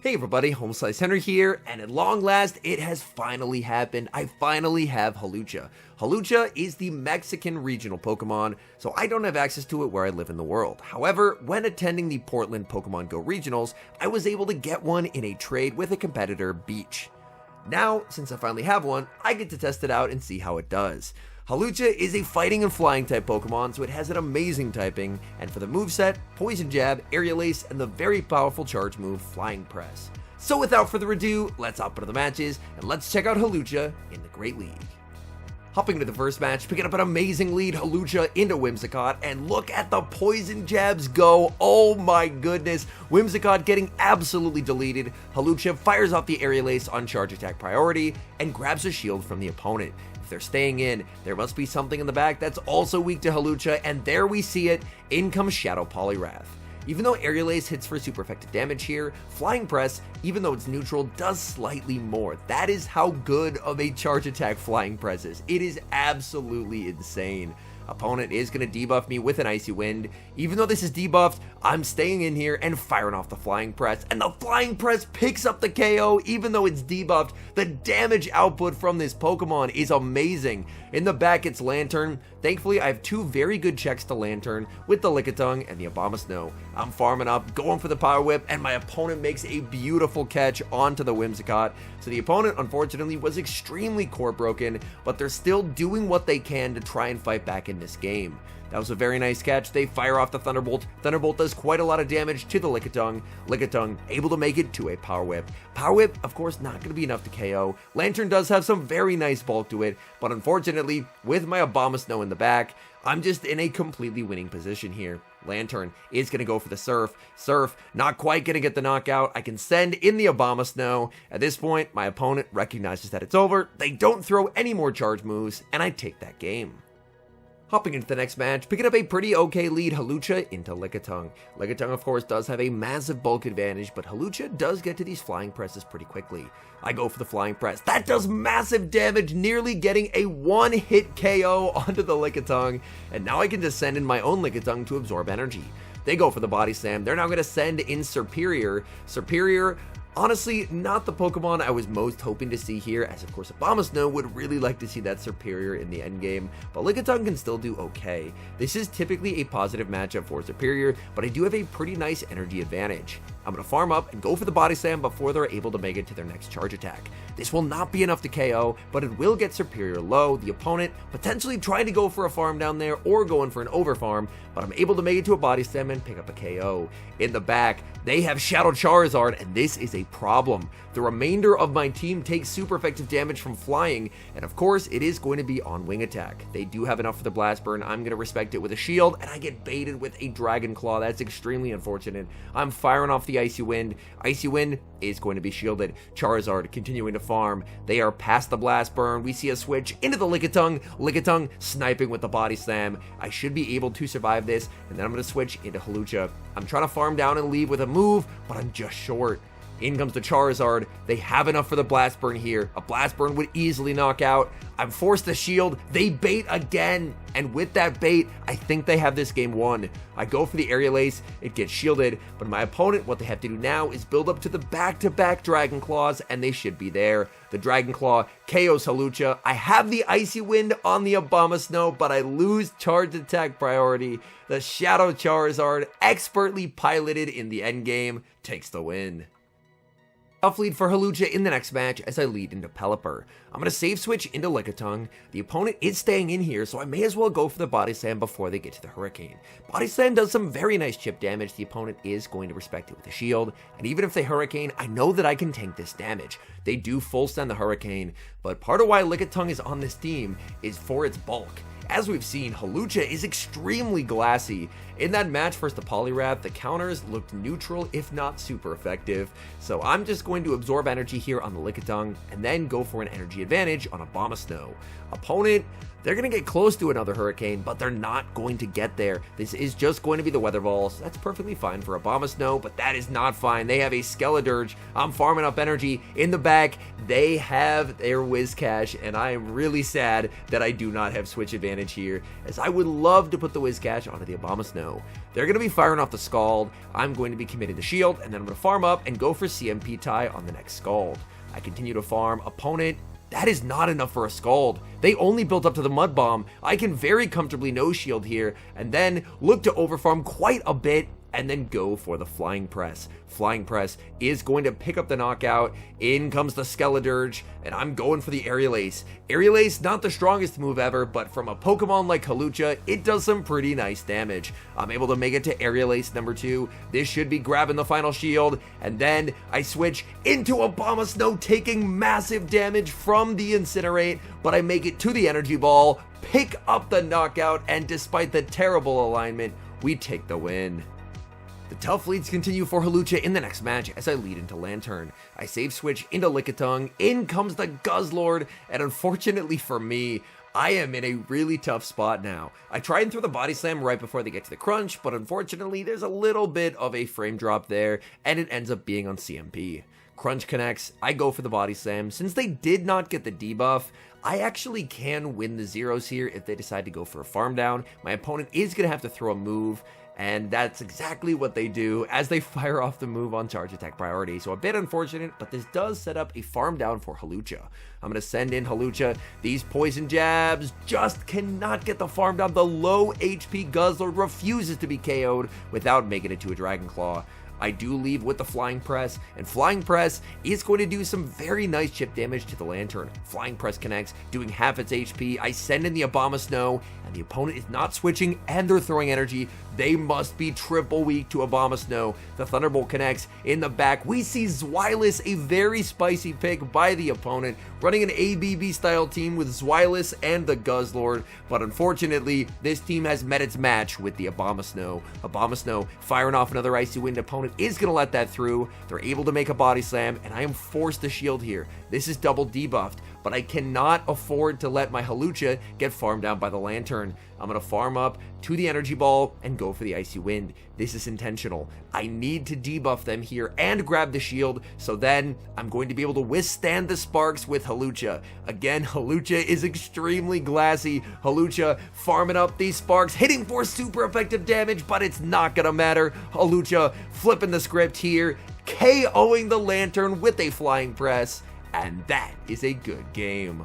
Hey everybody, HomeSliceHenry here, and at long last, it has finally happened. I finally have Hawlucha. Hawlucha is the Mexican regional Pokemon, so I don't have access to it where I live in the world. However, when attending the Portland Pokemon Go regionals, I was able to get one in a trade with a competitor, Beach. Now, since I finally have one, I get to test it out and see how it does. Hawlucha is a fighting and flying type Pokemon, so it has an amazing typing, and for the moveset, Poison Jab, Aerial Ace, and the very powerful charge move, Flying Press. So without further ado, let's hop into the matches, and let's check out Hawlucha in the Great League. Hopping into the first match, picking up an amazing lead, Hawlucha into Whimsicott, and look at the Poison Jabs go, oh my goodness, Whimsicott getting absolutely deleted. Hawlucha fires off the Aerial Ace on charge attack priority, and grabs a shield from the opponent. They're staying in, there must be something in the back that's also weak to Hawlucha, and there we see it, in comes Shadow Poliwrath. Even though Aerial Ace hits for super effective damage here, Flying Press, even though it's neutral, does slightly more. That is how good of a charge attack Flying Press is. It is absolutely insane. Opponent is going to debuff me with an Icy Wind. Even though this is debuffed, I'm staying in here and firing off the Flying Press. And the Flying Press picks up the KO even though it's debuffed. The damage output from this Pokemon is amazing. In the back, it's Lantern. Thankfully, I have two very good checks to Lantern with the Lickitung and the Abomasnow. I'm farming up, going for the Power Whip, and my opponent makes a beautiful catch onto the Whimsicott. So the opponent, unfortunately, was extremely core broken, but they're still doing what they can to try and fight back in this game. That was a very nice catch. They fire off the Thunderbolt. Thunderbolt does quite a lot of damage to the Lickitung. Lickitung able to make it to a Power Whip. Power Whip, of course, not going to be enough to KO. Lantern does have some very nice bulk to it, but unfortunately, with my Abomasnow in the back, I'm just in a completely winning position here. Lantern is going to go for the Surf. Surf, not quite going to get the knockout. I can send in the Abomasnow. At this point, my opponent recognizes that it's over. They don't throw any more charge moves, and I take that game. Hopping into the next match, picking up a pretty okay lead, Hawlucha into Lickitung. Lickitung, of course, does have a massive bulk advantage, but Hawlucha does get to these Flying Presses pretty quickly. I go for the Flying Press. That does massive damage, nearly getting a one-hit KO onto the Lickitung, and now I can just send in my own Lickitung to absorb energy. They go for the Body Slam. They're now going to send in Serperior. Serperior, honestly, not the Pokemon I was most hoping to see here, as of course Abomasnow would really like to see that Serperior in the endgame, but Lickitung can still do okay. This is typically a positive matchup for Serperior, but I do have a pretty nice energy advantage. I'm going to farm up and go for the Body Slam before they're able to make it to their next charge attack. This will not be enough to KO, but it will get Serperior low, the opponent potentially trying to go for a farm down there or going for an over farm, but I'm able to make it to a Body Slam and pick up a KO. In the back, they have Shadow Charizard, and this is a problem. The remainder of my team takes super effective damage from flying, and of course, it is going to be on wing attack. They do have enough for the Blast Burn. I'm going to respect it with a shield, and I get baited with a Dragon Claw. That's extremely unfortunate. I'm firing off the Icy Wind. Icy Wind is going to be shielded. Charizard continuing to farm. They are past the Blast Burn. We see a switch into the Lickitung. Lickitung sniping with the Body Slam. I should be able to survive this, and then I'm going to switch into Hawlucha. I'm trying to farm down and leave with a move, but I'm just short. In comes the Charizard. They have enough for the Blast Burn here. A Blast Burn would easily knock out. I'm forced to shield. They bait again. And with that bait, I think they have this game won. I go for the Aerial Ace. It gets shielded. But my opponent, what they have to do now is build up to the back-to-back Dragon Claws, and they should be there. The Dragon Claw KOs Hawlucha. I have the Icy Wind on the Abomasnow, but I lose charge attack priority. The Shadow Charizard, expertly piloted in the endgame, takes the win. Tough lead for Hawlucha in the next match as I lead into Pelipper. I'm going to save switch into Lickitung. The opponent is staying in here, so I may as well go for the Body Slam before they get to the Hurricane. Body Slam does some very nice chip damage. The opponent is going to respect it with a shield, and even if they Hurricane, I know that I can tank this damage. They do full send the Hurricane, but part of why Lickitung is on this team is for its bulk. As we've seen, Hawlucha is extremely glassy. In that match versus the Poliwrath, the counters looked neutral, if not super effective. So I'm just going to absorb energy here on the Lickitung, and then go for an energy advantage on Abomasnow. Opponent, they're going to get close to another Hurricane, but they're not going to get there. This is just going to be the Weather Balls. That's perfectly fine for Abomasnow, but that is not fine. They have a Skeledirge. I'm farming up energy. In the back, they have their Whiscash, and I am really sad that I do not have switch advantage advantage here, as I would love to put the Whiscash onto the Abomasnow. They're going to be firing off the Scald. I'm going to be committing the shield, and then I'm going to farm up and go for CMP tie on the next Scald. I continue to farm. Opponent, that is not enough for a Scald. They only built up to the Mud Bomb. I can very comfortably no shield here, and then look to overfarm quite a bit, and then go for the Flying Press. Flying Press is going to pick up the knockout. In comes the Skeledirge, and I'm going for the Aerial Ace. Aerial Ace, not the strongest move ever, but from a Pokemon like Hawlucha, it does some pretty nice damage. I'm able to make it to Aerial Ace number 2. This should be grabbing the final shield, and then I switch into Abomasnow, taking massive damage from the Incinerate, but I make it to the Energy Ball, pick up the knockout, and despite the terrible alignment, we take the win. The tough leads continue for Hawlucha in the next match as I lead into Lantern. I save switch into Lickitung, in comes the Guzzlord, and unfortunately for me, I am in a really tough spot now. I try and throw the Body Slam right before they get to the Crunch, but unfortunately there's a little bit of a frame drop there, and it ends up being on CMP. Crunch connects, I go for the Body Slam. Since they did not get the debuff, I actually can win the zeros here if they decide to go for a farm down. My opponent is going to have to throw a move, and that's exactly what they do as they fire off the move on charge attack priority. So a bit unfortunate, but this does set up a farm down for Hawlucha. I'm going to send in Hawlucha. These poison jabs just cannot get the farm down. The low HP Guzzlord refuses to be KO'd without making it to a Dragon Claw. I do leave with the Flying Press, and Flying Press is going to do some very nice chip damage to the Lantern. Flying Press connects, doing half its HP. I send in the Abomasnow, and the opponent is not switching, and they're throwing energy. They must be triple weak to Abomasnow. The Thunderbolt connects. In the back, we see Zweilous, a very spicy pick by the opponent, running an ABB-style team with Zweilous and the Guzzlord, but unfortunately, this team has met its match with the Abomasnow. Abomasnow firing off another Icy Wind. Opponent is going to let that through. They're able to make a Body Slam, and I am forced to shield here. This is double debuffed, but I cannot afford to let my Hawlucha get farmed down by the Lantern. I'm going to farm up to the Energy Ball and go for the Icy Wind. This is intentional. I need to debuff them here and grab the shield, so then I'm going to be able to withstand the sparks with Hawlucha. Again, Hawlucha is extremely glassy. Hawlucha farming up these sparks, hitting for super effective damage, but it's not going to matter. Hawlucha flipping the script here, KOing the Lantern with a Flying Press, and that is a good game.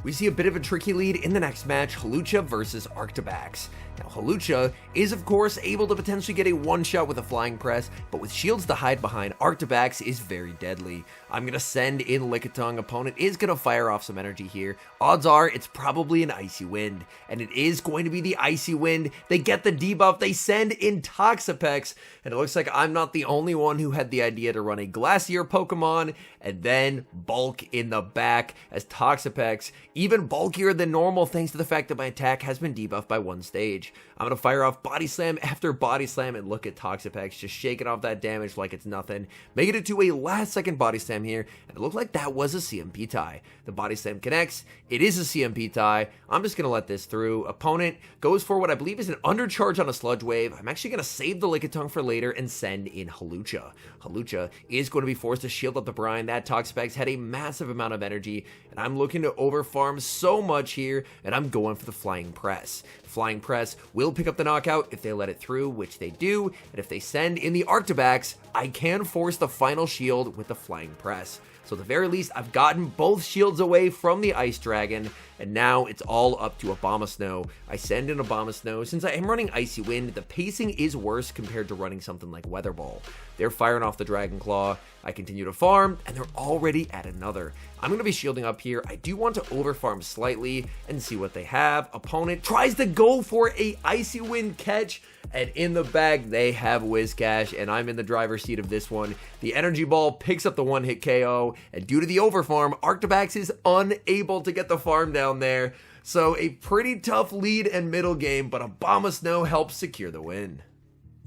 We see a bit of a tricky lead in the next match, Hawlucha versus Arctibax. Now, Hawlucha is, of course, able to potentially get a one-shot with a Flying Press, but with shields to hide behind, Arctibax is very deadly. I'm going to send in Lickitung. Opponent is going to fire off some energy here. Odds are it's probably an Icy Wind, and it is going to be the Icy Wind. They get the debuff. They send in Toxapex, and it looks like I'm not the only one who had the idea to run a Glacier Pokemon, and then bulk in the back as Toxapex, even bulkier than normal thanks to the fact that my attack has been debuffed by one stage. I'm going to fire off Body Slam after Body Slam, and look at Toxapex just shaking off that damage like it's nothing, making it to a last second Body Slam here, and it looked like that was a CMP tie. The Body Slam connects, it is a CMP tie. I'm just going to let this through. Opponent goes for what I believe is an undercharge on a Sludge Wave. I'm actually going to save the Lickitung for later and send in Hawlucha. Hawlucha is going to be forced to shield up the brine. That Toxapex had a massive amount of energy, and I'm looking to overfarm so much here, and I'm going for the Flying Press. Flying Press will pick up the knockout if they let it through, which they do, and if they send in the Arctibax, I can force the final shield with the Flying Press. So at the very least, I've gotten both shields away from the Ice Dragon, and now it's all up to Abomasnow. I send in Abomasnow. Since I am running Icy Wind, the pacing is worse compared to running something like Weather Ball. They're firing off the Dragon Claw. I continue to farm, and they're already at another. I'm going to be shielding up here. I do want to overfarm slightly and see what they have. Opponent tries to go for a Icy Wind catch, and in the bag, they have Whiscash, and I'm in the driver's seat of this one. The Energy Ball picks up the one-hit KO, and due to the overfarm, Arctibax is unable to get the farm down there. So a pretty tough lead and middle game, but Abomasnow helps secure the win.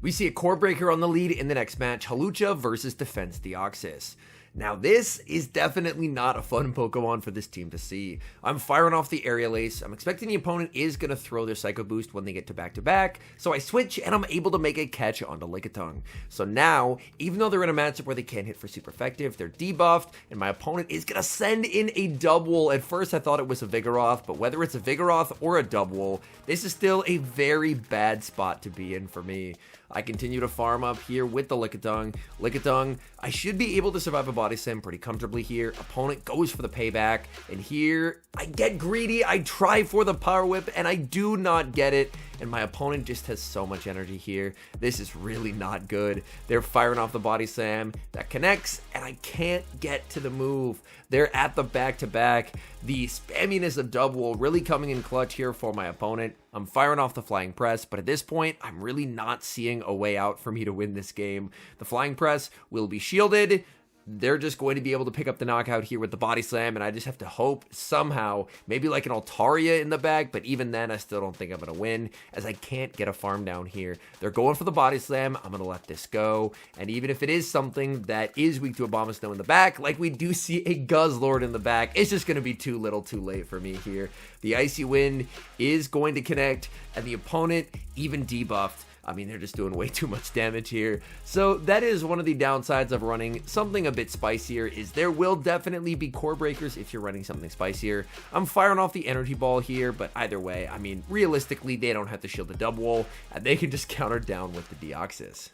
We see a Core Breaker on the lead in the next match, Hawlucha versus Defense Deoxys. Now this is definitely not a fun Pokemon for this team to see. I'm firing off the Aerial Ace. I'm expecting the opponent is going to throw their Psycho Boost when they get to back-to-back, so I switch and I'm able to make a catch onto Lickitung. So now, even though they're in a matchup where they can't hit for super effective, they're debuffed, and my opponent is going to send in a Double. At first I thought it was a Vigoroth, but whether it's a Vigoroth or a Double, this is still a very bad spot to be in for me. I continue to farm up here with the Lickitung. Lickitung, I should be able to survive a Body Slam pretty comfortably here. Opponent goes for the payback, and here I get greedy. I try for the Power Whip, and I do not get it, and my opponent just has so much energy here. This is really not good. They're firing off the Body Slam. That connects, and I can't get to the move. They're at the back-to-back. The spamminess of Double really coming in clutch here for my opponent. I'm firing off the Flying Press, but at this point, I'm really not seeing a way out for me to win this game. The Flying Press will be shielded. They're just going to be able to pick up the knockout here with the Body Slam, and I just have to hope somehow, maybe like an Altaria in the back, but even then, I still don't think I'm going to win, as I can't get a farm down here. They're going for the Body Slam. I'm going to let this go, and even if it is something that is weak to Abomasnow in the back, like we do see a Guzzlord in the back, it's just going to be too little too late for me here. The Icy Wind is going to connect, and the opponent even debuffed. I mean, they're just doing way too much damage here. So that is one of the downsides of running something a bit spicier, is there will definitely be core breakers if you're running something spicier. I'm firing off the Energy Ball here, but either way, I mean, realistically, they don't have to shield the Double, and they can just counter down with the Deoxys.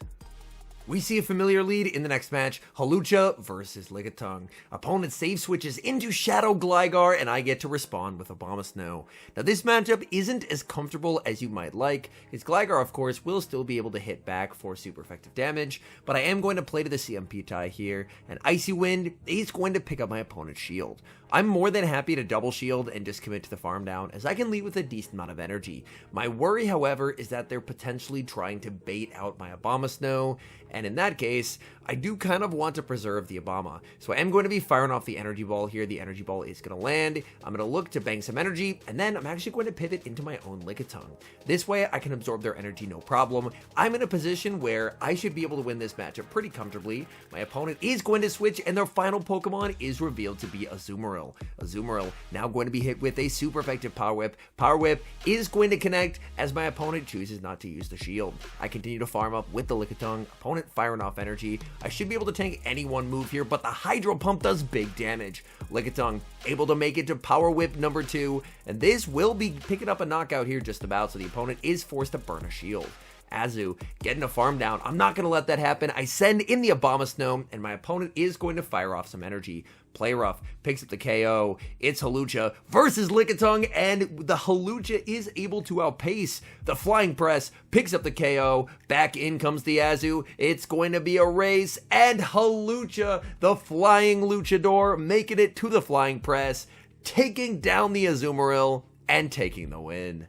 We see a familiar lead in the next match, Hawlucha versus Lickitung. Opponent save switches into Shadow Gligar, and I get to respond with Abomasnow. Now this matchup isn't as comfortable as you might like, because Gligar of course will still be able to hit back for super effective damage, but I am going to play to the CMP tie here, and Icy Wind is going to pick up my opponent's shield. I'm more than happy to double shield and just commit to the farm down, as I can lead with a decent amount of energy. My worry, however, is that they're potentially trying to bait out my Abomasnow, and in that case, I do kind of want to preserve the Obama. So I am going to be firing off the Energy Ball here. The Energy Ball is going to land. I'm going to look to bank some energy, and then I'm actually going to pivot into my own Lickitung. This way, I can absorb their energy no problem. I'm in a position where I should be able to win this matchup pretty comfortably. My opponent is going to switch, and their final Pokemon is revealed to be Azumarill. Azumarill now going to be hit with a super effective Power Whip. Power Whip is going to connect as my opponent chooses not to use the shield. I continue to farm up with the Lickitung. Opponent firing off energy. I should be able to tank any one move here, but the Hydro Pump does big damage. Lickitung able to make it to Power Whip number 2, and this will be picking up a knockout here just about, so the opponent is forced to burn a shield. Azu getting a farm down. I'm not going to let that happen. I send in the Abomasnow, and my opponent is going to fire off some energy. Play rough, picks up the KO. It's Hawlucha versus Lickitung, and the Hawlucha is able to outpace. The Flying Press picks up the KO. Back in comes the Azu. It's going to be a race, and Hawlucha, the Flying Luchador, making it to the Flying Press, taking down the Azumarill, and taking the win.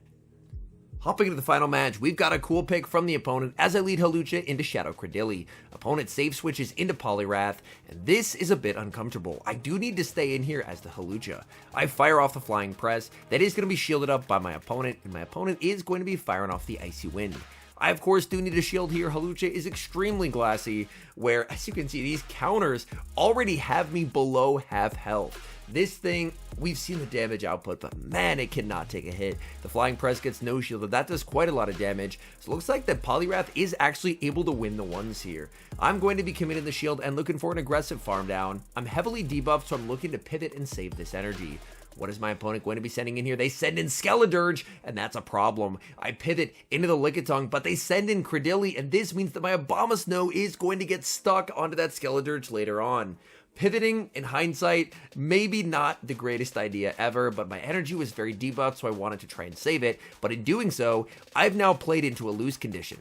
Hopping into the final match, we've got a cool pick from the opponent as I lead Hawlucha into Shadow Cradilly. Opponent save switches into Poliwrath, and this is a bit uncomfortable. I do need to stay in here as the Hawlucha. I fire off the Flying Press. That is going to be shielded up by my opponent, and my opponent is going to be firing off the Icy Wind. I, of course, do need a shield here. Hawlucha is extremely glassy, where, as you can see, these counters already have me below half health. This thing, we've seen the damage output, but man, it cannot take a hit. The Flying Press gets no shield, but that does quite a lot of damage. So it looks like that Poliwrath is actually able to win the ones here. I'm going to be committing the shield and looking for an aggressive farm down. I'm heavily debuffed, so I'm looking to pivot and save this energy. What is my opponent going to be sending in here? They send in Skeledirge, and that's a problem. I pivot into the Lickitung, but they send in Cradilly, and this means that my Abomasnow is going to get stuck onto that Skeledirge later on. Pivoting, in hindsight, maybe not the greatest idea ever, but my energy was very debuffed, so I wanted to try and save it. But in doing so, I've now played into a lose condition.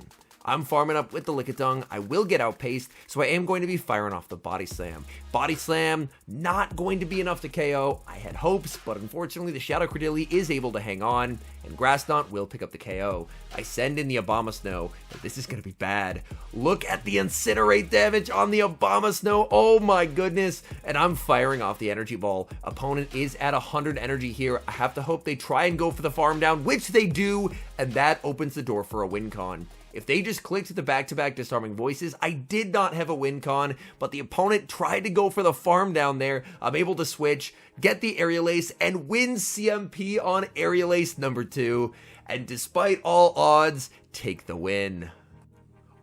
I'm farming up with the Lickitung. I will get outpaced, so I am going to be firing off the Body Slam. Body Slam, not going to be enough to KO. I had hopes, but unfortunately the Shadow Cradilly is able to hang on, and Grass Knot will pick up the KO. I send in the Abomasnow, but this is going to be bad. Look at the Incinerate damage on the Abomasnow. Oh my goodness. And I'm firing off the Energy Ball. Opponent is at 100 energy here. I have to hope they try and go for the farm down, which they do, and that opens the door for a win con. If they just clicked the back-to-back disarming voices, I did not have a win con, but the opponent tried to go for the farm down there. I'm able to switch, get the Aerial Ace, and win CMP on Aerial Ace number 2, and despite all odds, take the win.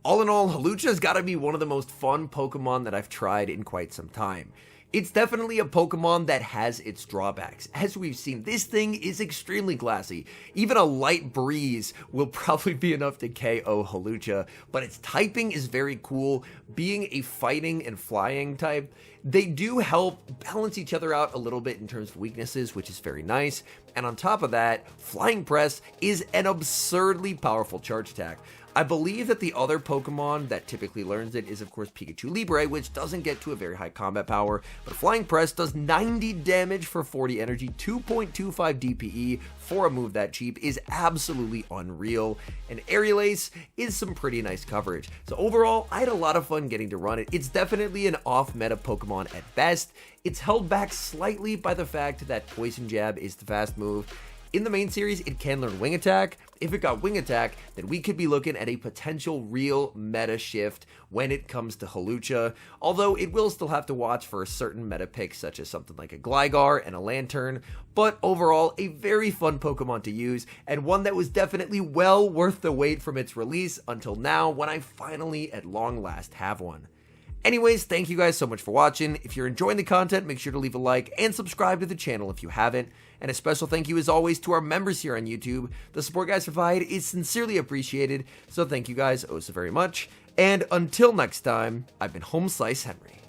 All in all, Hawlucha's gotta be one of the most fun Pokemon that I've tried in quite some time. It's definitely a Pokemon that has its drawbacks. As we've seen, this thing is extremely glassy. Even a light breeze will probably be enough to KO Hawlucha, but its typing is very cool. Being a fighting and flying type, they do help balance each other out a little bit in terms of weaknesses, which is very nice. And on top of that, Flying Press is an absurdly powerful charge attack. I believe that the other Pokemon that typically learns it is, of course, Pikachu Libre, which doesn't get to a very high combat power, but Flying Press does 90 damage for 40 energy, 2.25 DPE for a move that cheap is absolutely unreal, and Aerial Ace is some pretty nice coverage. So overall, I had a lot of fun getting to run it. It's definitely an off-meta Pokemon at best. It's held back slightly by the fact that Poison Jab is the fast move. In the main series, it can learn Wing Attack. If it got Wing Attack, then we could be looking at a potential real meta shift when it comes to Hawlucha, although it will still have to watch for a certain meta pick such as something like a Gligar and a Lantern, but overall, a very fun Pokemon to use, and one that was definitely well worth the wait from its release until now when I finally, at long last, have one. Anyways, thank you guys so much for watching. If you're enjoying the content, make sure to leave a like and subscribe to the channel if you haven't. And a special thank you as always to our members here on YouTube. The support guys provide is sincerely appreciated, so thank you guys oh so very much. And until next time, I've been HomeSliceHenry.